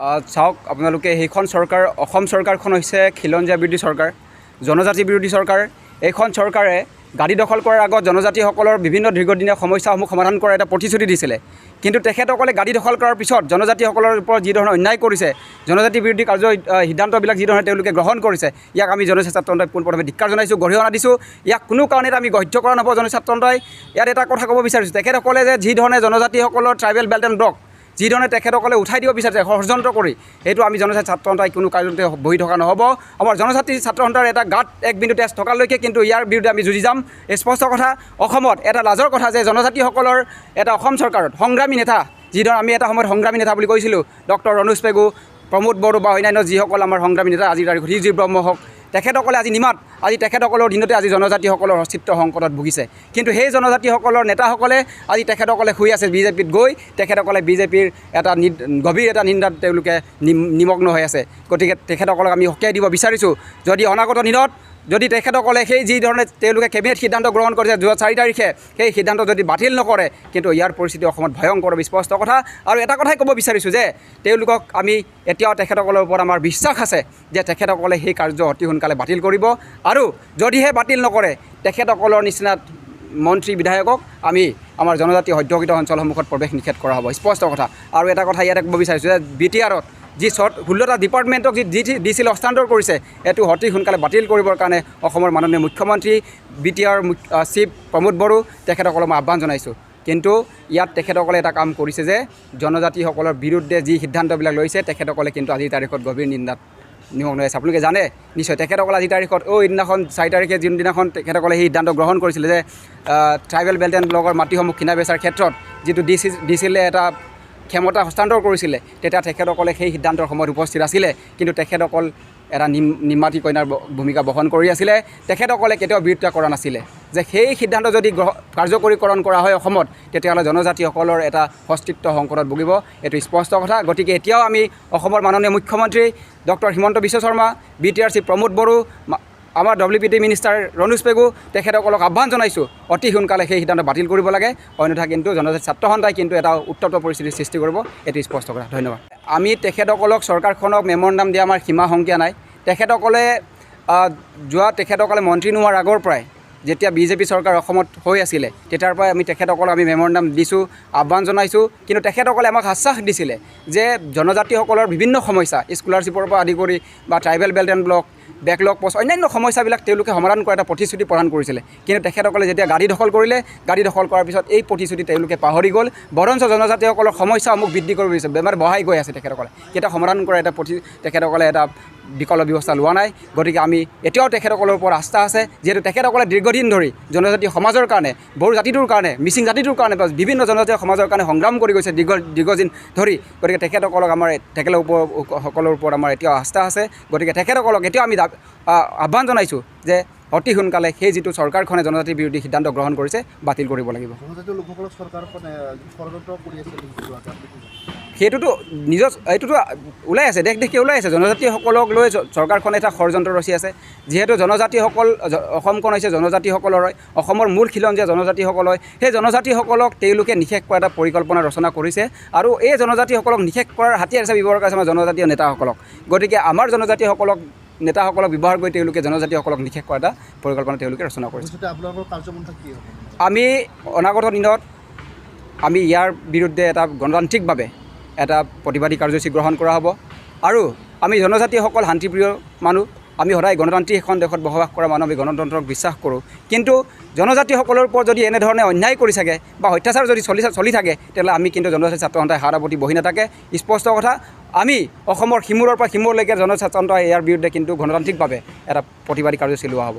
চাওক আপোনালোকে সেইখন চৰকাৰ অসম চৰকাৰখন হৈছে খিলঞ্জীয়া বিৰোধী চৰকাৰ, জনজাতি বিৰোধী চৰকাৰ। এইখন চৰকাৰে গাড়ী দখল কৰাৰ আগত জনজাতিসকলৰ বিভিন্ন দীৰ্ঘদিনীয়া সমস্যাসমূহ সমাধান কৰাৰ এটা প্ৰতিশ্ৰুতি দিছিলে। কিন্তু তেখেতসকলে গাড়ী দখল কৰাৰ পিছত জনজাতিসকলৰ ওপৰত যি ধৰণৰ অন্যায় কৰিছে, জনজাতি বিৰোধী কাৰ্য সিদ্ধান্তবিলাক যি ধৰণে তেওঁলোকে গ্ৰহণ কৰিছে, ইয়াক আমি জনজাতি ছাত্ৰ সন্থাই পোনপ্ৰথমে ধিক্কাৰ জনাইছোঁ, গৰিহণা দিছোঁ। ইয়াক কোনো কাৰণতে আমি গ্ৰহ্য কৰা নহ'ব। জনজাতি ছাত্ৰ সন্থাই ইয়াত এটা কথা ক'ব বিচাৰিছোঁ, তেখেতসকলে যে যি ধৰণে জনজাতিসকলৰ ট্ৰাইবেল বেল্ট এণ্ড ব্লক যি ধৰণে তেখেতসকলে উঠাই দিব বিচাৰিছে ষড়যন্ত্ৰ কৰি, সেইটো আমি জনজাতি ছাত্ৰ সন্থাই কোনো কাৰণতে বহি থকা নহ'ব। আমাৰ জনজাতি ছাত্ৰ সন্থাৰ এটা গাত এক বিন্দু তেজ থকালৈকে কিন্তু ইয়াৰ বিৰুদ্ধে আমি যুঁজি যাম। স্পষ্ট কথা, অসমত এটা লাজৰ কথা যে জনজাতিসকলৰ এটা অসম চৰকাৰত সংগ্ৰামী নেতা, যিধৰণে আমি এটা সময়ত সংগ্ৰামী নেতা বুলি কৈছিলোঁ, ডক্টৰ ৰণোজ পেগু, প্ৰমোদ বড়ো বা অন্যান্য যিসকল আমাৰ সংগ্ৰামী নেতা আজিৰ তাৰিখত হিজি ব্ৰহ্ম হওক, তেখেতসকলে আজি নিমাত আজি তেখেতসকলৰ দিনতে আজি জনজাতিসকলৰ অস্তিত্ব সংকটত ভুগিছে। কিন্তু সেই জনজাতিসকলৰ নেতাসকলে আজি তেখেতসকলে শুই আছে বিজেপিত গৈ, তেখেতসকলে বিজেপিৰ এটা গভীৰ এটা নিন্দাত তেওঁলোকে নিমগ্ন হৈ আছে। গতিকে তেখেতসকলক আমি সকীয়াই দিব বিচাৰিছোঁ, যদি অনাগত দিনত যদি তেখেতসকলে সেই যি ধৰণে তেওঁলোকে কেবিনেট সিদ্ধান্ত গ্ৰহণ কৰিছে যোৱা 4 তাৰিখে, সেই সিদ্ধান্ত যদি বাতিল নকৰে, কিন্তু ইয়াৰ পৰিস্থিতি অসমত ভয়ংকৰ স্পষ্ট কথা। আৰু এটা কথাই ক'ব বিচাৰিছোঁ যে তেওঁলোকক আমি এতিয়াও তেখেতসকলৰ ওপৰত আমাৰ বিশ্বাস আছে যে তেখেতসকলে সেই কাৰ্য অতি সোনকালে বাতিল কৰিব। আৰু যদিহে বাতিল নকৰে, তেখেতসকলৰ নিচিনা মন্ত্ৰী বিধায়কক আমি আমাৰ জনজাতি অধ্যুষিত অঞ্চলসমূহত প্ৰৱেশ নিষেধ কৰা হ'ব, স্পষ্ট কথা। আৰু এটা কথা ইয়াতে ক'ব বিচাৰিছোঁ যে BTRত যি 16টা ডিপাৰ্টমেণ্টক যি দিছিল হস্তান্তৰ কৰিছে, এইটো অতি সোনকালে বাতিল কৰিবৰ কাৰণে অসমৰ মাননীয় মুখ্যমন্ত্ৰী BTR চিফ প্ৰমোদ বড়ো তেখেতসকলক মই আহ্বান জনাইছোঁ। কিন্তু ইয়াত তেখেতসকলে এটা কাম কৰিছে যে জনজাতিসকলৰ বিৰুদ্ধে যি সিদ্ধান্তবিলাক লৈছে, তেখেতসকলে কিন্তু আজিৰ তাৰিখত গভীৰ নিন্দাত নিমগ্ন হৈ আছে। আপোনালোকে জানে নিশ্চয়, তেখেতসকলে আজিৰ তাৰিখত এইদিনাখন 4 তাৰিখে যোনদিনাখন তেখেতসকলে সেই সিদ্ধান্ত গ্ৰহণ কৰিছিলে যে ট্ৰাইবেল বেল্ট এণ্ড ব্লকৰ মাটিসমূহ কিনা বেচাৰ ক্ষেত্ৰত যিটো দিছিলে এটা ক্ষমতা হস্তান্তৰ কৰিছিলে, তেতিয়া তেখেতসকলে সেই সিদ্ধান্তৰ সময়ত উপস্থিত আছিলে। কিন্তু তেখেতসকল এটা নিমাতী কন্যাৰ ভূমিকা বহন কৰি আছিলে। তেখেতসকলে কেতিয়াও বিৰোধিতা কৰা নাছিলে যে সেই সিদ্ধান্ত যদি কাৰ্যকৰীকৰণ কৰা হয় অসমত, তেতিয়াহ'লে জনজাতিসকলৰ এটা অস্তিত্ব সংকটত ভুগিব, এইটো স্পষ্ট কথা। গতিকে এতিয়াও আমি অসমৰ মাননীয় মুখ্যমন্ত্ৰী doctor Himanta Biswa Sarma, BTR chief Pramod Bodo, আমাৰ WPT মিনিষ্টাৰ ৰণোজ পেগু তেখেতসকলক আহ্বান জনাইছোঁ, অতি সোনকালে সেই সিদ্ধান্ত বাতিল কৰিব লাগে। অন্যথা কিন্তু জনজাতি ছাত্ৰ সন্থাই কিন্তু এটা উত্তপ্ত পৰিস্থিতিৰ সৃষ্টি কৰিব, এইটো স্পষ্ট কথা। ধন্যবাদ। আমি তেখেতসকলক চৰকাৰখনক মেমৰেণ্ডাম দিয়া আমাৰ সীমা সংখ্যা নাই। তেখেতসকলে তেখেতসকলে মন্ত্ৰী নোহোৱাৰ আগৰ পৰাই যেতিয়া BJP চৰকাৰ অসমত হৈ আছিলে, তেতিয়াৰ পৰাই আমি তেখেতসকলক আমি মেমৰেণ্ডাম দিছোঁ, আহ্বান জনাইছোঁ। কিন্তু তেখেতসকলে আমাক আশ্বাস দিছিলে যে জনজাতিসকলৰ বিভিন্ন সমস্যা, স্কলাৰশ্বিপৰ পৰা আদি কৰি বা tribal belt and block, backlog post, অন্যান্য সমস্যাবিলাক তেওঁলোকে সমাধান কৰা এটা প্ৰতিশ্ৰুতি প্ৰদান কৰিছিলে। কিন্তু তেখেতসকলে যেতিয়া গাড়ী দখল কৰিলে, গাড়ী দখল কৰাৰ পিছত এই প্ৰতিশ্ৰুতি তেওঁলোকে পাহৰি গ'ল, বৰঞ্চ জনজাতিসকলৰ সমস্যাসমূহ বৃদ্ধি কৰি গৈছে, বেমাৰ বঢ়াই গৈ আছে। তেখেতসকলে কেতিয়া সমাধান কৰা এটা তেখেতসকলে এটা বিকল্প ব্যৱস্থা লোৱা নাই। গতিকে আমি এতিয়াও তেখেতসকলৰ ওপৰত আস্থা আছে, যিহেতু তেখেতসকলে দীৰ্ঘদিন ধৰি জনজাতি সমাজৰ কাৰণে, বড়ো জাতিটোৰ কাৰণে, মিচিং জাতিটোৰ কাৰণে বা বিভিন্ন জনজাতীয় সমাজৰ কাৰণে সংগ্ৰাম কৰি গৈছে দীৰ্ঘদিন ধৰি। গতিকে তেখেতসকলক আমাৰ সকলৰ ওপৰত আমাৰ এতিয়াও আস্থা আছে। গতিকে তেখেতসকলক এতিয়াও আমি আহ্বান জনাইছোঁ যে অতি সোনকালে সেই যিটো চৰকাৰখনে জনজাতি বিৰোধী সিদ্ধান্ত গ্ৰহণ কৰিছে, বাতিল কৰিব লাগিব। সেইটোতো এইটোতো ওলাই আছে, দেশে ওলাই আছে। জনজাতিসকলক লৈ চৰকাৰখনে এটা ষড়যন্ত্ৰ ৰচি আছে। যিহেতু জনজাতিসকল, অসমখন হৈছে জনজাতিসকলৰ হয়, অসমৰ মূল খিলঞ্জীয়া জনজাতিসকল হয়। সেই জনজাতিসকলক তেওঁলোকে নিষেধ কৰা এটা পৰিকল্পনা ৰচনা কৰিছে, আৰু এই জনজাতিসকলক নিষেধ কৰাৰ হাতিয়াৰ হিচাপে ব্যৱহাৰ কৰিছে আমাৰ জনজাতীয় নেতাসকলক। গতিকে আমাৰ জনজাতিসকলক নেতাসকলক ব্যৱহাৰ কৰি তেওঁলোকে জনজাতিসকলক নিষেধ কৰা এটা পৰিকল্পনা তেওঁলোকে ৰচনা কৰিছে। আমি অনাগত দিনত আমি ইয়াৰ বিৰুদ্ধে এটা গণতান্ত্ৰিকভাৱে এটা প্ৰতিবাদী কাৰ্যসূচী গ্ৰহণ কৰা হ'ব। আৰু আমি জনজাতিসকল শান্তিপ্ৰিয় মানুহ, আমি সদায় গণতান্ত্ৰিক এখন দেশত বসবাস কৰা মানুহ, আমি গণতন্ত্ৰক বিশ্বাস কৰোঁ। কিন্তু জনজাতিসকলৰ ওপৰত যদি এনেধৰণে অন্যায় কৰি থাকে বা অত্যাচাৰ যদি চলি থাকে, তেতিয়াহ'লে আমি কিন্তু জনজাতি ছাত্ৰ সন্থাই হাৰাপতি বহি নাথাকে, স্পষ্ট কথা। আমি অসমৰ সিমূৰৰ পৰা সিমূৰলৈকে জনজাতি ছাত্ৰ সন্থাই ইয়াৰ বিৰুদ্ধে কিন্তু গণতান্ত্ৰিকভাৱে এটা প্ৰতিবাদী কাৰ্যসূচী লোৱা হ'ব।